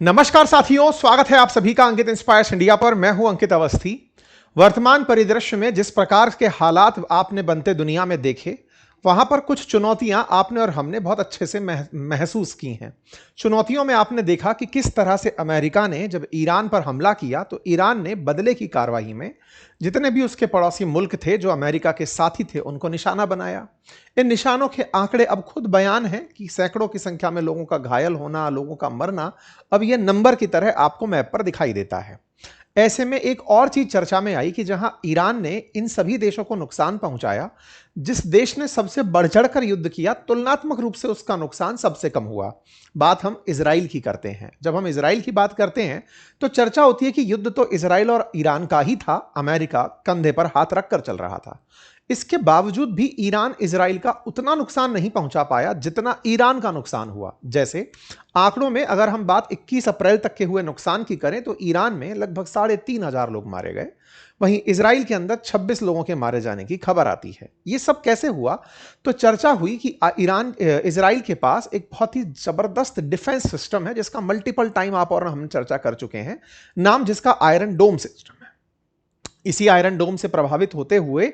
नमस्कार साथियों, स्वागत है आप सभी का अंकित इंस्पायर्स इंडिया पर। मैं हूं अंकित अवस्थी। वर्तमान परिदृश्य में जिस प्रकार के हालात आपने बनते दुनिया में देखे, वहां पर कुछ चुनौतियां आपने और हमने बहुत अच्छे से महसूस की हैं। चुनौतियों में आपने देखा कि किस तरह से अमेरिका ने जब ईरान पर हमला किया तो ईरान ने बदले की कार्रवाई में जितने भी उसके पड़ोसी मुल्क थे जो अमेरिका के साथी थे उनको निशाना बनाया। इन निशानों के आंकड़े अब खुद बयान हैं कि सैकड़ों की संख्या में लोगों का घायल होना, लोगों का मरना अब यह नंबर की तरह आपको मैप पर दिखाई देता है। ऐसे में एक और चीज चर्चा में आई कि जहां ईरान ने इन सभी देशों को नुकसान पहुंचाया, जिस देश ने सबसे बढ़ चढ़कर युद्ध किया, तुलनात्मक रूप से उसका नुकसान सबसे कम हुआ। बात हम इजराइल की करते हैं। जब हम इजराइल की बात करते हैं तो चर्चा होती है कि युद्ध तो इजराइल और ईरान का ही था, अमेरिका कंधे पर हाथ रखकर चल रहा था। इसके बावजूद भी ईरान इजराइल का उतना नुकसान नहीं पहुंचा पाया जितना ईरान का नुकसान हुआ। जैसे आंकड़ों में अगर हम बात 21 अप्रैल तक के हुए नुकसान की करें तो ईरान में लगभग 3,500 लोग मारे गए, वहीं इजराइल के अंदर 26 लोगों के मारे जाने की खबर आती है। यह सब कैसे हुआ? तो चर्चा हुई कि इजराइल के पास एक बहुत ही जबरदस्त डिफेंस सिस्टम है जिसका मल्टीपल टाइम आप और हम चर्चा कर चुके हैं, नाम जिसका आयरन डोम सिस्टम है। इसी आयरन डोम से प्रभावित होते हुए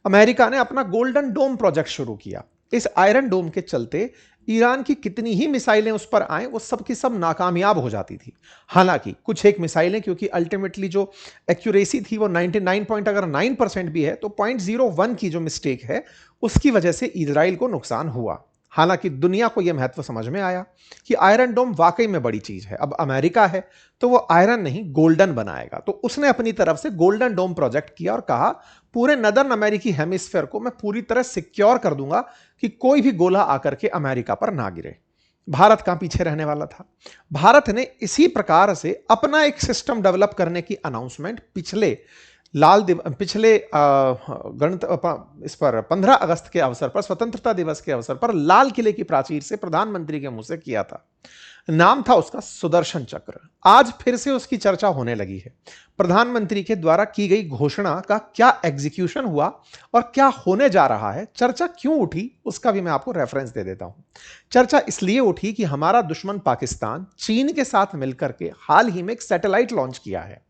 अमेरिका ने अपना गोल्डन डोम प्रोजेक्ट शुरू किया। इस आयरन डोम के चलते ईरान की कितनी ही मिसाइलें उस पर आए, वो सब की सब नाकामयाब हो जाती थी। हालांकि कुछ एक मिसाइलें, क्योंकि अल्टीमेटली जो एक्यूरेसी थी वो 99.9% भी है, तो 0.01 की जो मिस्टेक है उसकी वजह से इजराइल को नुकसान हुआ। हालांकि दुनिया को यह महत्व समझ में आया कि आयरन डोम वाकई में बड़ी चीज है। अब अमेरिका है तो वो आयरन नहीं गोल्डन बनाएगा, तो उसने अपनी तरफ से गोल्डन डोम प्रोजेक्ट किया और कहा पूरे नदर्न अमेरिकी हेमिस्फेयर को मैं पूरी तरह सिक्योर कर दूंगा कि कोई भी गोला आकर के अमेरिका पर ना गिरे। भारत कहां पीछे रहने वाला था? भारत ने इसी प्रकार से अपना एक सिस्टम डेवलप करने की अनाउंसमेंट पिछले इस पर 15 अगस्त के अवसर पर, स्वतंत्रता दिवस के अवसर पर लाल किले की प्राचीर से प्रधानमंत्री के मुंह से किया था। नाम था उसका सुदर्शन चक्र। आज फिर से उसकी चर्चा होने लगी है। प्रधानमंत्री के द्वारा की गई घोषणा का क्या एग्जीक्यूशन हुआ और क्या होने जा रहा है, चर्चा क्यों उठी, उसका भी मैं आपको रेफरेंस दे देता हूं। चर्चा इसलिए उठी कि हमारा दुश्मन पाकिस्तान चीन के साथ मिलकर के हाल ही में एक सैटेलाइट लॉन्च किया है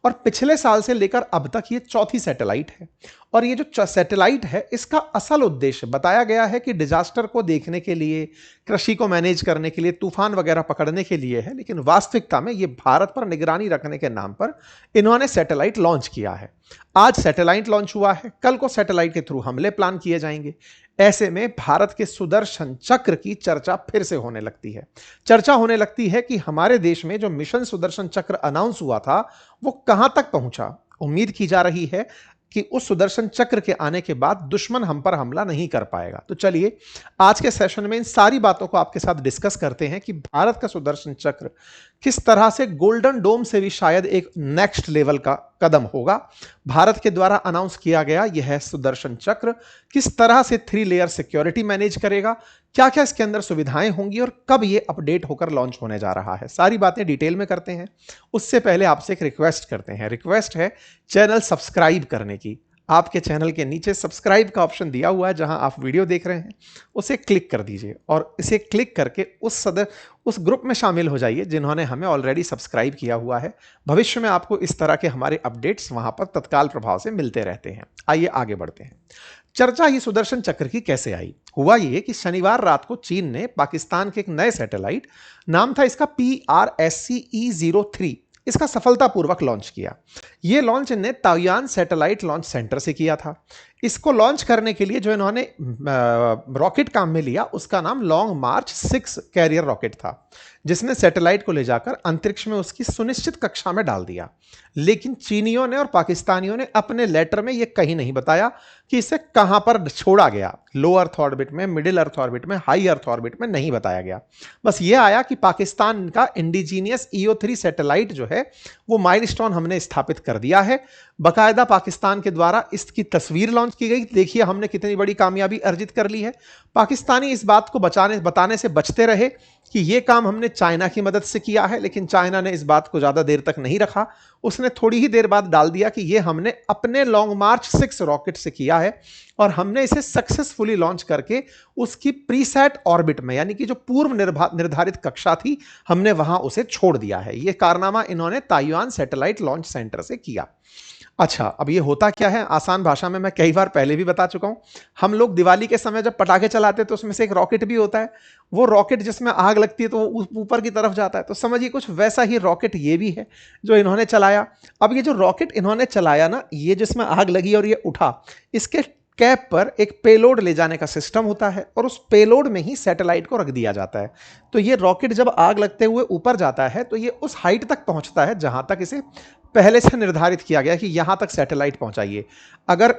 और पिछले साल से लेकर अब तक ये चौथी सैटेलाइट है। और ये जो सैटेलाइट है इसका असल उद्देश्य बताया गया है कि डिजास्टर को देखने के लिए, कृषि को मैनेज करने के लिए, तूफान वगैरह पकड़ने के लिए है, लेकिन वास्तविकता में ये भारत पर निगरानी रखने के नाम पर इन्होंने सैटेलाइट लॉन्च किया है। आज सैटेलाइट लॉन्च हुआ है, कल को सैटेलाइट के थ्रू हमले प्लान किए जाएंगे। ऐसे में भारत के सुदर्शन चक्र की चर्चा फिर से होने लगती है। चर्चा होने लगती है कि हमारे देश में जो मिशन सुदर्शन चक्र अनाउंस हुआ था वो कहां तक पहुंचा। उम्मीद की जा रही है कि उस सुदर्शन चक्र के आने के बाद दुश्मन हम पर हमला नहीं कर पाएगा। तो चलिए आज के सेशन में इन सारी बातों को आपके साथ डिस्कस करते हैं कि भारत का सुदर्शन चक्र किस तरह से गोल्डन डोम से भी शायद एक नेक्स्ट लेवल का कदम होगा। भारत के द्वारा अनाउंस किया गया यह सुदर्शन चक्र किस तरह से 3 लेयर सिक्योरिटी मैनेज करेगा, क्या क्या इसके अंदर सुविधाएं होंगी और कब यह अपडेट होकर लॉन्च होने जा रहा है। सारी बातें डिटेल में करते हैं। उससे पहले आपसे एक रिक्वेस्ट करते हैं। रिक्वेस्ट है चैनल सब्सक्राइब करने की। आपके चैनल के नीचे सब्सक्राइब का ऑप्शन दिया हुआ है, जहां आप वीडियो देख रहे हैं उसे क्लिक कर दीजिए और इसे क्लिक करके उस ग्रुप में शामिल हो जाइए जिन्होंने हमें ऑलरेडी सब्सक्राइब किया हुआ है। भविष्य में आपको इस तरह के हमारे अपडेट्स वहां पर तत्काल प्रभाव से मिलते रहते हैं। आइए आगे बढ़ते हैं। चर्चा ही सुदर्शन चक्र की कैसे आई? हुआ यह कि शनिवार रात को चीन ने पाकिस्तान के एक नए सैटेलाइट, नाम था इसका PRSCE-03, इसका सफलतापूर्वक लॉन्च किया। यह लॉन्च इन्हें ताइवान सैटेलाइट लॉन्च सेंटर से किया था। इसको लॉन्च करने के लिए जो इन्होंने रॉकेट काम में लिया उसका नाम लॉन्ग मार्च 6 कैरियर रॉकेट था, जिसने सैटेलाइट को ले जाकर अंतरिक्ष में उसकी सुनिश्चित कक्षा में डाल दिया। लेकिन चीनियों ने और पाकिस्तानियों ने अपने लेटर में यह कहीं नहीं बताया कि इसे कहां पर छोड़ा गया। लो अर्थ ऑर्बिट में, मिडिल अर्थ ऑर्बिट में, हाई अर्थ ऑर्बिट में नहीं बताया गया। बस यह आया कि पाकिस्तान का इंडिजीनियस EO3 सैटेलाइट जो है वो माइलस्टोन हमने स्थापित कर दिया है। बकायदा पाकिस्तान के द्वारा इसकी तस्वीर लॉन्च की गई। देखिए हमने कितनी बड़ी कामयाबी अर्जित कर ली है। पाकिस्तानी इस बात को बताने से बचते रहे कि ये काम हमने चाइना की मदद से किया है, लेकिन चाइना ने इस बात को ज़्यादा देर तक नहीं रखा। उसने थोड़ी ही देर बाद डाल दिया कि ये हमने अपने लॉन्ग मार्च 6 रॉकेट से किया है और हमने इसे सक्सेसफुली लॉन्च करके उसकी प्रीसेट ऑर्बिट में, यानी कि जो पूर्व निर्धारित कक्षा थी, हमने वहां उसे छोड़ दिया है। ये कारनामा इन्होंने ताइवान सैटेलाइट लॉन्च सेंटर से किया। अच्छा, अब ये होता क्या है, आसान भाषा में मैं कई बार पहले भी बता चुका हूं। हम लोग दिवाली के समय जब पटाखे चलाते हैं तो उसमें से एक रॉकेट भी होता है। वो रॉकेट जिसमें आग लगती है तो वो ऊपर की तरफ जाता है। तो समझिए कुछ वैसा ही रॉकेट ये भी है जो इन्होंने चलाया। अब ये जो रॉकेट इन्होंने चलाया ना, ये जिसमें आग लगी और ये उठा, इसके कैप पर एक पेलोड ले जाने का सिस्टम होता है और उस पेलोड में ही सैटेलाइट को रख दिया जाता है। तो ये रॉकेट जब आग लगते हुए ऊपर जाता है तो ये उस हाइट तक पहुंचता है जहां तक इसे पहले से निर्धारित किया गया कि यहां तक सैटेलाइट पहुंचाइए। अगर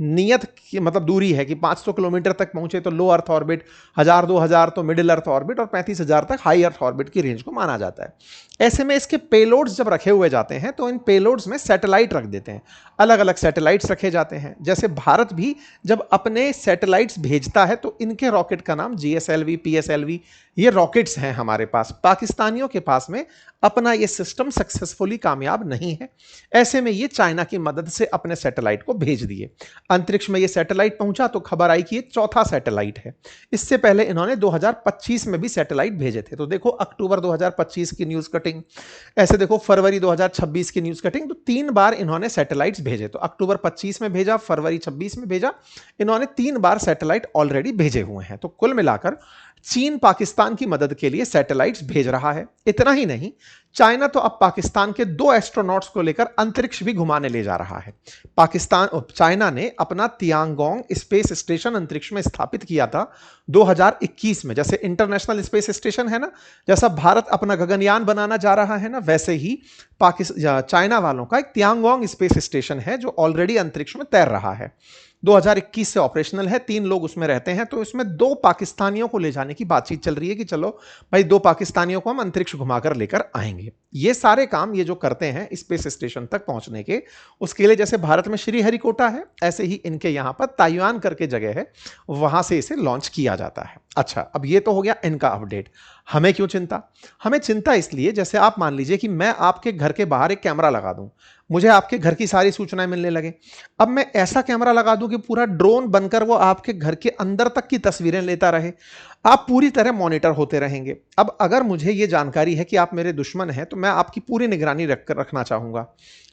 नियत की मतलब दूरी है कि 500 किलोमीटर तक पहुंचे तो लो अर्थ ऑर्बिट, 1000-2000 तो मिडिल अर्थ ऑर्बिट और 35,000 तक हाई अर्थ ऑर्बिट की रेंज को माना जाता है। ऐसे में इसके पेलोड्स जब रखे हुए जाते हैं तो इन पेलोड्स में सैटेलाइट रख देते हैं। अलग अलग सैटेलाइट्स रखे जाते हैं। जैसे भारत भी जब अपने सैटेलाइट्स भेजता है तो इनके रॉकेट का नाम GSLV, PSLV, ये रॉकेट्स हैं हमारे पास। पाकिस्तानियों के पास में अपना ये सिस्टम सक्सेसफुली कामयाब नहीं है। ऐसे में ये चाइना की मदद से अपने सैटेलाइट को भेज दिए। अंतरिक्ष में ये सैटेलाइट पहुंचा तो खबर आई कि ये चौथा सैटेलाइट है। इससे पहले इन्होंने 2025 में भी सैटेलाइट भेजे थे। तो देखो अक्टूबर 2025 की न्यूज कटिंग, ऐसे देखो फरवरी 2026 की न्यूज कटिंग। तो 3 बार इन्होंने सैटेलाइट्स भेजे। तो अक्टूबर 25 में भेजा, फरवरी 26 में भेजा। इन्होंने 3 बार सैटेलाइट ऑलरेडी भेजे हुए हैं। तो कुल मिलाकर चीन पाकिस्तान की मदद के लिए सैटेलाइट्स भेज रहा है। इतना ही नहीं, चाइना तो अब पाकिस्तान के 2 एस्ट्रोनॉट्स को लेकर अंतरिक्ष भी घुमाने ले जा रहा है। चाइना ने अपना तियांगोंग स्पेस स्टेशन अंतरिक्ष में स्थापित किया था 2021 में। जैसे इंटरनेशनल स्पेस स्टेशन है ना, जैसा भारत अपना गगनयान बनाना जा रहा है ना, वैसे ही चाइना वालों का एक तियांगोंग स्पेस स्टेशन है जो ऑलरेडी अंतरिक्ष में तैर रहा है। 2021 से ऑपरेशनल है। 3 लोग उसमें रहते हैं। तो इसमें 2 पाकिस्तानियों को ले जाने की बातचीत चल रही है कि चलो भाई 2 पाकिस्तानियों को हम अंतरिक्ष घुमाकर लेकर आएंगे। ये सारे काम ये जो करते हैं स्पेस स्टेशन तक पहुंचने के, उसके लिए जैसे भारत में श्रीहरिकोटा है, ऐसे ही इनके यहां पर ताइवान करके जगह है, वहां से इसे लॉन्च किया जाता है। अच्छा, अब ये तो हो गया इनका अपडेट। हमें क्यों चिंता? हमें चिंता इसलिए, जैसे आप मान लीजिए कि मैं आपके घर के बाहर एक कैमरा लगा दूं, मुझे आपके घर की सारी सूचनाएं मिलने लगे। अब मैं ऐसा कैमरा लगा दूं कि पूरा ड्रोन बनकर वो आपके घर के अंदर तक की तस्वीरें लेता रहे। आप पूरी तरह मॉनिटर होते रहेंगे। अब अगर मुझे ये जानकारी है कि आप मेरे दुश्मन हैं तो मैं आपकी पूरी निगरानी रखना चाहूंगा।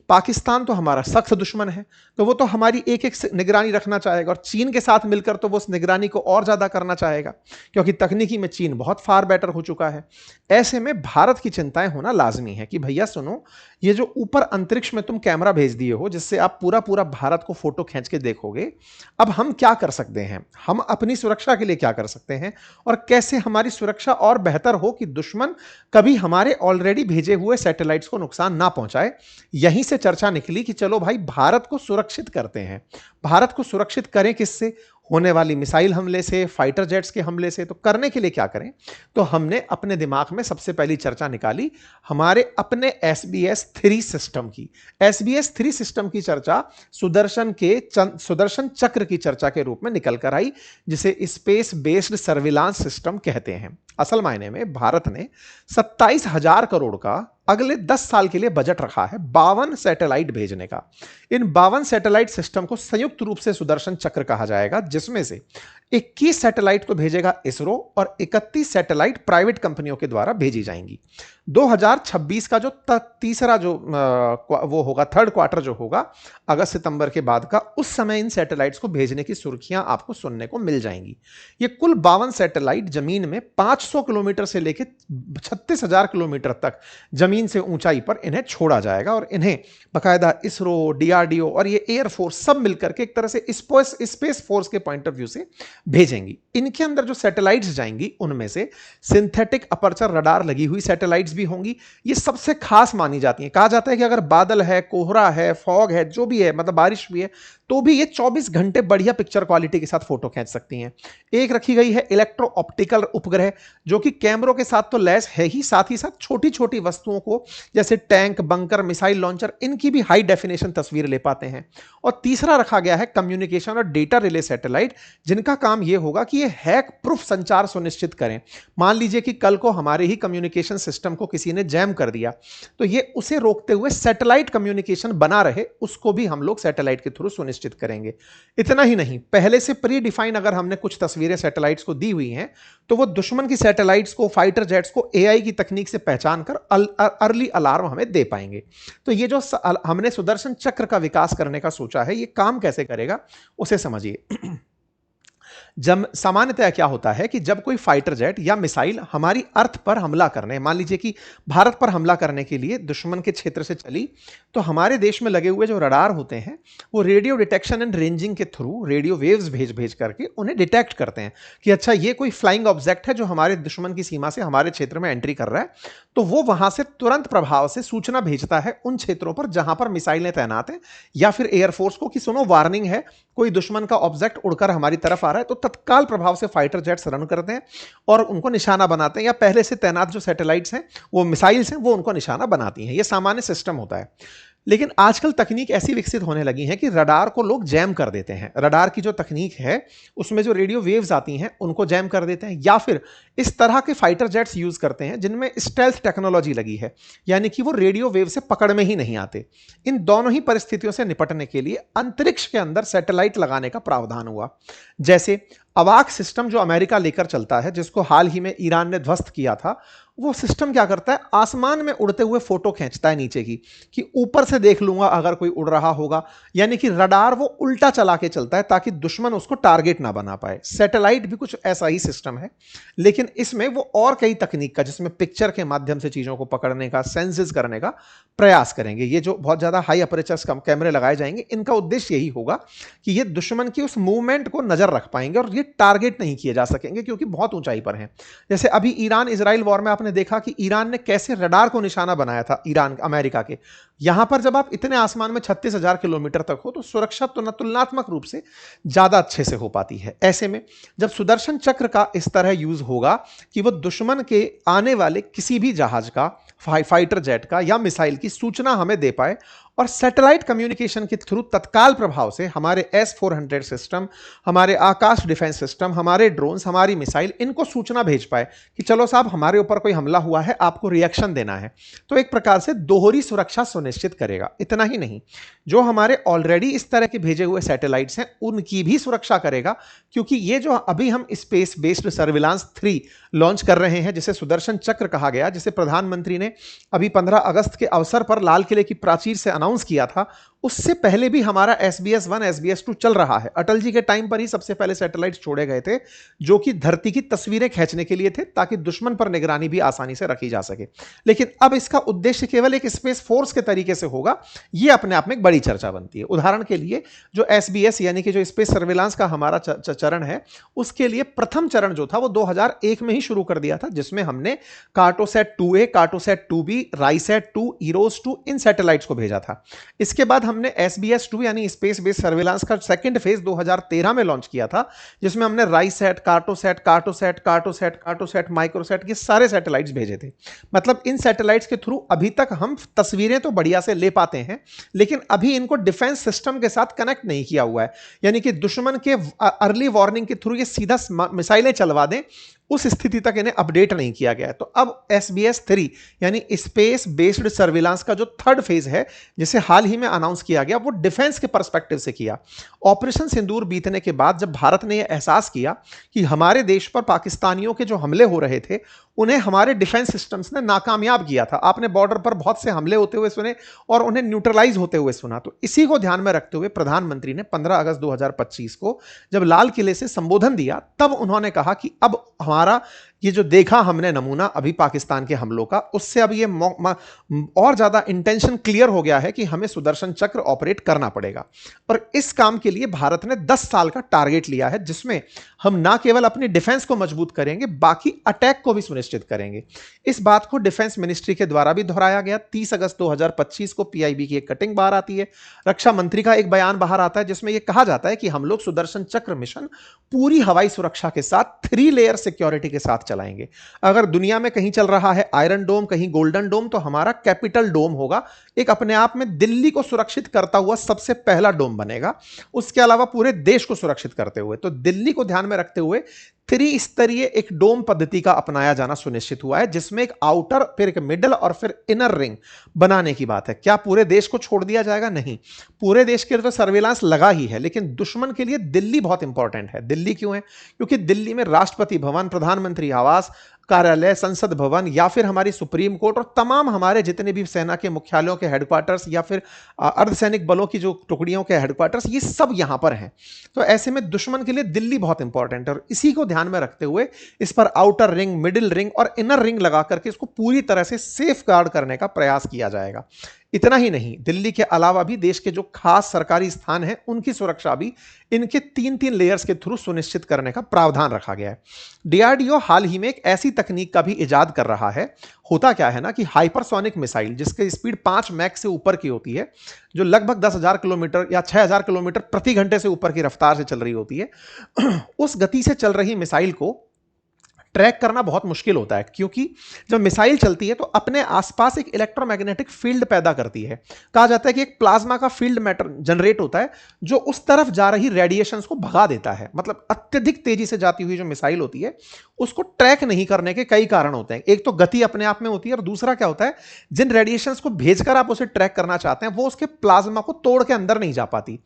पाकिस्तान तो हमारा सख्त दुश्मन है, तो वो तो हमारी एक एक निगरानी रखना चाहेगा और चीन के साथ मिलकर तो वो उस निगरानी को और ज़्यादा करना चाहेगा, क्योंकि तकनीकी में चीन बहुत फार बेटर हो चुका है। ऐसे में भारत की चिंताएं होना लाजमी है कि भैया सुनो, ये जो ऊपर अंतरिक्ष में तुम कैमरा भेज दिए हो जिससे आप पूरा पूरा भारत को फोटो खींच के देखोगे, अब हम क्या कर सकते हैं, हम अपनी सुरक्षा के लिए क्या कर सकते हैं और कैसे हमारी सुरक्षा और बेहतर हो कि दुश्मन कभी हमारे ऑलरेडी भेजे हुए सैटेलाइट्स को नुकसान ना पहुंचाए। यहीं से चर्चा निकली कि चलो भाई भारत को सुरक्षित करते हैं। भारत को सुरक्षित करें किससे? होने वाली मिसाइल हमले से, फाइटर जेट्स के हमले से। तो करने के लिए क्या करें? तो हमने अपने दिमाग में सबसे पहली चर्चा निकाली हमारे अपने SBS-3 सिस्टम की। SBS-3 सिस्टम की चर्चा सुदर्शन चक्र की चर्चा के रूप में निकल कर आई, जिसे स्पेस बेस्ड सर्विलांस सिस्टम कहते हैं। असल मायने में भारत ने 27,000 करोड़ का अगले 10 साल के लिए बजट रखा है 52 सैटेलाइट भेजने का। इन 52 सैटेलाइट सिस्टम को संयुक्त रूप से सुदर्शन चक्र कहा जाएगा, जिसमें से 21 सैटेलाइट को भेजेगा इसरो और 31 सैटेलाइट प्राइवेट कंपनियों के द्वारा भेजी जाएंगी। 2026 का जो तीसरा जो वो होगा, थर्ड क्वार्टर जो होगा अगस्त सितंबर के बाद का, उस समय इन सैटेलाइट्स को भेजने की सुर्खियां आपको सुनने को मिल जाएंगी। ये कुल 52 सैटेलाइट जमीन में 500 किलोमीटर से लेकर 36,000 किलोमीटर तक जमीन से ऊंचाई पर इन्हें छोड़ा जाएगा और इन्हें बाकायदा इसरो, DRDO और ये एयरफोर्स सब मिलकर के एक तरह से स्पेस फोर्स के पॉइंट ऑफ व्यू से भेजेंगी। इनके अंदर जो सैटेलाइट्स जाएंगी उनमें से सिंथेटिक अपर्चर रडार लगी हुई सैटेलाइट्स भी होंगी। ये सबसे खास मानी जाती हैं। कहा जाता है कि अगर बादल है, कोहरा है, फॉग है, जो भी है, मतलब बारिश भी है, तो भी ये 24 घंटे बढ़िया पिक्चर क्वालिटी के साथ फोटो खींच सकती हैं। एक रखी गई है इलेक्ट्रो ऑप्टिकल उपग्रह, जो कि कैमरों के साथ तो लैस है ही साथ छोटी छोटी वस्तुओं को जैसे टैंक, बंकर, मिसाइल लॉन्चर, इनकी भी हाई डेफिनेशन तस्वीर ले पाते हैं। और तीसरा रखा गया है कम्युनिकेशन और डेटा रिले सैटेलाइट, जिनका काम काम यह होगा कि ये हैक प्रूफ संचार सुनिश्चित करें। मान लीजिए कि कल को हमारे ही कम्युनिकेशन सिस्टम को किसी ने जैम कर दिया, तो ये उसे रोकते हुए सैटेलाइट कम्युनिकेशन बना रहे, उसको भी हम लोग सैटेलाइट के थ्रू सुनिश्चित करेंगे। इतना ही नहीं, पहले से प्री डिफाइन अगर हमने कुछ तस्वीरें सैटेलाइट्स को दी हुई हैं, तो वो दुश्मन की सैटेलाइट्स को, फाइटर जेट्स को एआई की तकनीक से पहचान कर अर्ली अलार्म हमें दे पाएंगे। तो ये जो हमने सुदर्शन चक्र का विकास करने का सोचा है, ये काम कैसे करेगा उसे समझिए। जब सामान्यतः क्या होता है कि जब कोई फाइटर जेट या मिसाइल हमारी अर्थ पर हमला करने, मान लीजिए कि भारत पर हमला करने के लिए दुश्मन के क्षेत्र से चली, तो हमारे देश में लगे हुए जो रडार होते हैं वो रेडियो डिटेक्शन एंड रेंजिंग के थ्रू रेडियो वेव्स भेज भेज करके उन्हें डिटेक्ट करते हैं कि अच्छा ये कोई फ्लाइंग ऑब्जेक्ट है जो हमारे दुश्मन की सीमा से हमारे क्षेत्र में एंट्री कर रहा है। तो वो वहां से तुरंत प्रभाव से सूचना भेजता है उन क्षेत्रों पर जहां पर मिसाइलें तैनात हैं, या फिर एयरफोर्स को कि सुनो वार्निंग है, कोई दुश्मन का ऑब्जेक्ट उड़कर हमारी तरफ आ रहा है। तो तत्काल प्रभाव से फाइटर जेट्स रन करते हैं और उनको निशाना बनाते हैं, या पहले से तैनात जो सैटेलाइट्स हैं, वो मिसाइल्स हैं, वो उनको निशाना बनाती हैं। ये सामान्य सिस्टम होता है। लेकिन आजकल तकनीक ऐसी विकसित होने लगी है कि रडार को लोग जैम कर देते हैं। रडार की जो तकनीक है उसमें जो रेडियो वेव्स आती हैं उनको जैम कर देते हैं, या फिर इस तरह के फाइटर जेट्स यूज करते हैं जिनमें स्टेल्थ टेक्नोलॉजी लगी है, यानी कि वो रेडियो वेव से पकड़ में ही नहीं आते। इन दोनों ही परिस्थितियों से निपटने के लिए अंतरिक्ष के अंदर सैटेलाइट लगाने का प्रावधान हुआ। जैसे अवाक सिस्टम जो अमेरिका लेकर चलता है, जिसको हाल ही में ईरान ने ध्वस्त किया था, वो सिस्टम क्या करता है, आसमान में उड़ते हुए फोटो खींचता है नीचे की, कि ऊपर से देख लूंगा अगर कोई उड़ रहा होगा। यानी कि रडार वो उल्टा चला के चलता है ताकि दुश्मन उसको टारगेट ना बना पाए। सैटेलाइट भी कुछ ऐसा ही सिस्टम है, लेकिन इसमें वो और कई तकनीक का, जिसमें पिक्चर के माध्यम से चीजों को पकड़ने का, सेंसेस करने का प्रयास करेंगे। ये जो बहुत ज्यादा हाई अपर्चर कैमरे लगाए जाएंगे, इनका उद्देश्य यही होगा कि ये दुश्मन की उस मूवमेंट को नजर रख पाएंगे और ये टारगेट नहीं किए जा सकेंगे, क्योंकि बहुत ऊंचाई पर हैं। जैसे अभी ईरान इजराइल वॉर में आपने देखा कि ईरान ने कैसे रडार को निशाना बनाया था, ईरान अमेरिका के। यहां पर जब आप इतने आसमान में 36,000 किलोमीटर तक हो, तो सुरक्षा तुलनात्मक रूप से ज्यादा अच्छे से हो पाती है। ऐसे में जब सुदर्शन चक्र का इस तरह यूज होगा कि वो दुश्मन के आने वाले किसी भी जहाज का, फाइटर जेट का या मिसाइल की सूचना हमें दे पाए, और सैटेलाइट कम्युनिकेशन के थ्रू तत्काल प्रभाव से हमारे S-400 सिस्टम, हमारे आकाश डिफेंस सिस्टम, हमारे ड्रोन्स, हमारी मिसाइल, इनको सूचना भेज पाए कि चलो साहब हमारे ऊपर कोई हमला हुआ है, आपको रिएक्शन देना है। तो एक प्रकार से दोहरी सुरक्षा सुनिश्चित करेगा। इतना ही नहीं, जो हमारे ऑलरेडी इस तरह के भेजे हुए सैटेलाइट्स हैं उनकी भी सुरक्षा करेगा, क्योंकि ये जो अभी हम स्पेस बेस्ड सर्विलांस 3 लॉन्च कर रहे हैं, जिसे सुदर्शन चक्र कहा गया, जिसे प्रधानमंत्री ने अभी 15 अगस्त के अवसर पर लाल किले की प्राचीर से अनाउंस किया था, उससे पहले भी हमारा SBS-1 SBS-2 चल रहा है। अटल जी के टाइम पर ही सबसे पहले सैटेलाइट छोड़े गए थे, जो कि धरती की तस्वीरें खींचने के लिए थे, ताकि दुश्मन पर निगरानी भी आसानी से रखी जा सके। लेकिन अब इसका उद्देश्य केवल एक स्पेस फोर्स के तरीके से होगा, यह अपने आप में एक बड़ी चर्चा बनती है। उदाहरण के लिए जो SBS यानी कि जो स्पेस सर्विलांस का हमारा चरण है, उसके लिए प्रथम चरण जो था वो 2001 में ही शुरू कर दिया था, जिसमें हमने Cartosat 2A, Cartosat 2B, RISAT 2, Eros 2 इन सैटेलाइट्स को भेजा था। इसके बाद हमने SBS-2 यानी स्पेस बेस्ड सर्विलांस का सेकंड फेज 2013 में लॉन्च किया था, जिसमें हमने राइसैट, कार्टोसैट, कार्टोसैट, कार्टोसैट, कार्टोसैट, माइक्रोसैट, ये सारे सैटेलाइट्स भेजे थे। मतलब इन सैटेलाइट्स के थ्रू अभी तक हम तस्वीरें तो बढ़िया से ले पाते हैं, लेकिन अभी इनको डिफेंस सिस्टम के साथ कनेक्ट नहीं किया हुआ है, यानी कि दुश्मन के अर्ली वार्निंग के थ्रू ये सीधा मिसाइलें चलवा दें, उस स्थिति तक इन्हें अपडेट नहीं किया गया है। तो अब SBS-3 यानी स्पेस बेस्ड सर्विलांस का जो थर्ड फेज है, जिसे हाल ही में अनाउंस किया गया, वो डिफेंस के पर्सपेक्टिव से किया। ऑपरेशन सिंदूर बीतने के बाद जब भारत ने यह एहसास किया कि हमारे देश पर पाकिस्तानियों के जो हमले हो रहे थे उन्हें हमारे डिफेंस सिस्टम्स ने नाकामयाब किया था। आपने बॉर्डर पर बहुत से हमले होते हुए सुने और उन्हें न्यूट्रलाइज होते हुए सुना। तो इसी को ध्यान में रखते हुए प्रधानमंत्री ने 15 अगस्त 2025 को जब लाल किले से संबोधन दिया, तब उन्होंने कहा कि अब हमारा ये जो देखा हमने नमूना अभी पाकिस्तान के हमलों का, उससे अब ये और ज्यादा इंटेंशन क्लियर हो गया है कि हमें सुदर्शन चक्र ऑपरेट करना पड़ेगा। और इस काम के लिए भारत ने 10 साल का टारगेट लिया है, जिसमें हम ना केवल अपनी डिफेंस को मजबूत करेंगे, बाकी अटैक को भी सुनिश्चित करेंगे। इस बात को डिफेंस मिनिस्ट्री के द्वारा भी दोहराया गया। 30 अगस्त 2025 को PIB की एक कटिंग बाहर आती है, रक्षा मंत्री का एक बयान बाहर आता है, जिसमें यह कहा जाता है कि हम लोग सुदर्शन चक्र मिशन पूरी हवाई सुरक्षा के साथ 3 लेयर सिक्योरिटी के साथ चल चलाएंगे। अगर दुनिया में कहीं चल रहा है आयरन डोम, कहीं गोल्डन डोम, तो हमारा कैपिटल डोम होगा। एक अपने आप में दिल्ली को सुरक्षित करता हुआ सबसे पहला डोम बनेगा, उसके अलावा पूरे देश को सुरक्षित करते हुए। तो दिल्ली को ध्यान में रखते हुए त्रिस्तरीय एक डोम पद्धति का अपनाया जाना सुनिश्चित हुआ है, जिसमें एक आउटर, फिर एक मिडल और फिर इनर रिंग बनाने की बात है। क्या पूरे देश को छोड़ दिया जाएगा? नहीं, पूरे देश के लिए तो सर्विलांस लगा ही है, लेकिन दुश्मन के लिए दिल्ली बहुत इंपॉर्टेंट है। दिल्ली क्यों है? क्योंकि दिल्ली में राष्ट्रपति भवन, प्रधानमंत्री आवास, कार्यालय, संसद भवन या फिर हमारी सुप्रीम कोर्ट और तमाम हमारे जितने भी सेना के मुख्यालयों के हेडक्वार्टर्स या फिर अर्धसैनिक बलों की जो टुकड़ियों के हेडक्वार्टर्स, ये सब यहां पर हैं। तो ऐसे में दुश्मन के लिए दिल्ली बहुत इंपॉर्टेंट है, और इसी को ध्यान में रखते हुए इस पर आउटर रिंग, मिडिल रिंग और इनर रिंग लगा करके इसको पूरी तरह से सेफ गार्ड करने का प्रयास किया जाएगा। इतना ही नहीं, दिल्ली के अलावा भी देश के जो खास सरकारी स्थान हैं उनकी सुरक्षा भी इनके 3-3 लेयर्स के थ्रू सुनिश्चित करने का प्रावधान रखा गया है। डीआरडीओ हाल ही में एक ऐसी तकनीक का भी इजाद कर रहा है। होता क्या है ना कि हाइपरसोनिक मिसाइल जिसकी स्पीड 5 मैक से ऊपर की होती है, जो लगभग 10,000 किलोमीटर या 6,000 किलोमीटर प्रति घंटे से ऊपर की रफ्तार से चल रही होती है, उस गति से चल रही मिसाइल को ट्रैक करना बहुत मुश्किल होता है, क्योंकि जब मिसाइल चलती है तो अपने आसपास एक इलेक्ट्रोमैग्नेटिक फील्ड पैदा करती है। कहा जाता है कि एक प्लाज्मा का फील्ड मैटर जनरेट होता है जो उस तरफ जा रही रेडिएशंस को भगा देता है। मतलब अत्यधिक तेजी से जाती हुई जो मिसाइल होती है उसको ट्रैक नहीं करने के कई कारण होते हैं। एक तो गति अपने आप में होती है, और दूसरा क्या होता है, जिन रेडिएशंस को भेजकर आप उसे ट्रैक करना चाहते हैं वो उसके प्लाज्मा को तोड़ के अंदर नहीं जा पाती।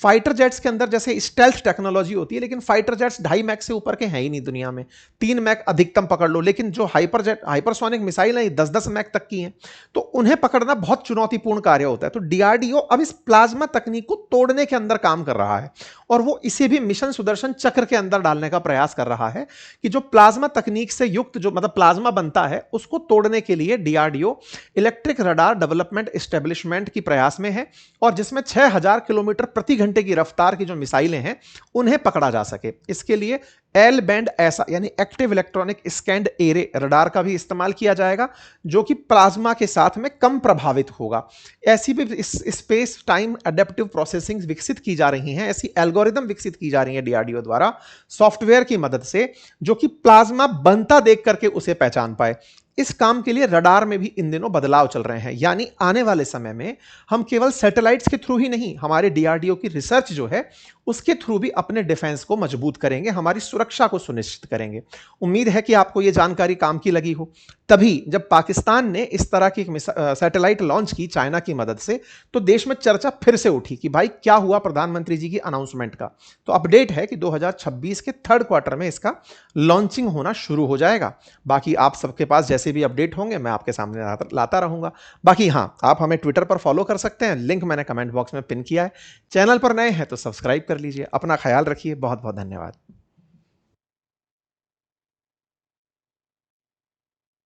फाइटर जेट्स के अंदर जैसे स्टेल्थ टेक्नोलॉजी होती है, लेकिन फाइटर जेट्स 2.5 मैक से ऊपर के हैं ही नहीं दुनिया में, 3 मैक अधिकतम पकड़ लो। लेकिन जो हाइपरसोनिक मिसाइल है 10-10 मैक तक की हैं, तो उन्हें पकड़ना बहुत चुनौतीपूर्ण कार्य होता है। तो डीआरडीओ अब इस प्लाज्मा तकनीक को तोड़ने के अंदर काम कर रहा है, और वो इसे भी मिशन सुदर्शन चक्र के अंदर डालने का प्रयास कर रहा है कि जो प्लाज्मा तकनीक से युक्त जो मतलब प्लाज्मा बनता है उसको तोड़ने के लिए DRDO electric radar development establishment की प्रयास में है, और जिसमें 6,000 किलोमीटर प्रति घंटे की रफ्तार की जो मिसाइलें हैं उन्हें पकड़ा जा सके। इसके लिए एल बैंड ऐसा यानी active electronic scanned array radar का भी इस्तेमाल किया जाएगा, जो कि प्लाज्मा के साथ में कम प्रभावित होगा। ऐसी भी स्पेस टाइम एडेप्टिव प्रोसेसिंग विकसित की जा रही हैं, ऐसी एल्गोरिदम विकसित की जा रही है डीआरडीओ द्वारा सॉफ्टवेयर की मदद से, जो कि प्लाज्मा बनता देख करके उसे पहचान पाए। इस काम के लिए रडार में भी इन दिनों बदलाव चल रहे हैं, यानी आने वाले समय में हम केवल सैटेलाइट्स के थ्रू ही नहीं, हमारे डीआरडीओ की रिसर्च जो है उसके थ्रू भी अपने डिफेंस को मजबूत करेंगे, हमारी सुरक्षा को सुनिश्चित करेंगे। उम्मीद है कि आपको यह जानकारी काम की लगी हो। तभी जब पाकिस्तान ने इस तरह की सैटेलाइट लॉन्च की चाइना की मदद से, तो देश में चर्चा फिर से उठी कि भाई क्या हुआ प्रधानमंत्री जी की अनाउंसमेंट का। तो अपडेट है कि 2026 के 3rd क्वार्टर में इसका लॉन्चिंग होना शुरू हो जाएगा। बाकी आप सबके पास जैसे भी अपडेट होंगे मैं आपके सामने लाता रहूंगा। बाकी हाँ, आप हमें ट्विटर पर फॉलो कर सकते हैं, लिंक मैंने कमेंट बॉक्स में पिन किया है। चैनल पर नए हैं तो सब्सक्राइब कर लीजिए। अपना ख्याल रखिए, बहुत बहुत धन्यवाद।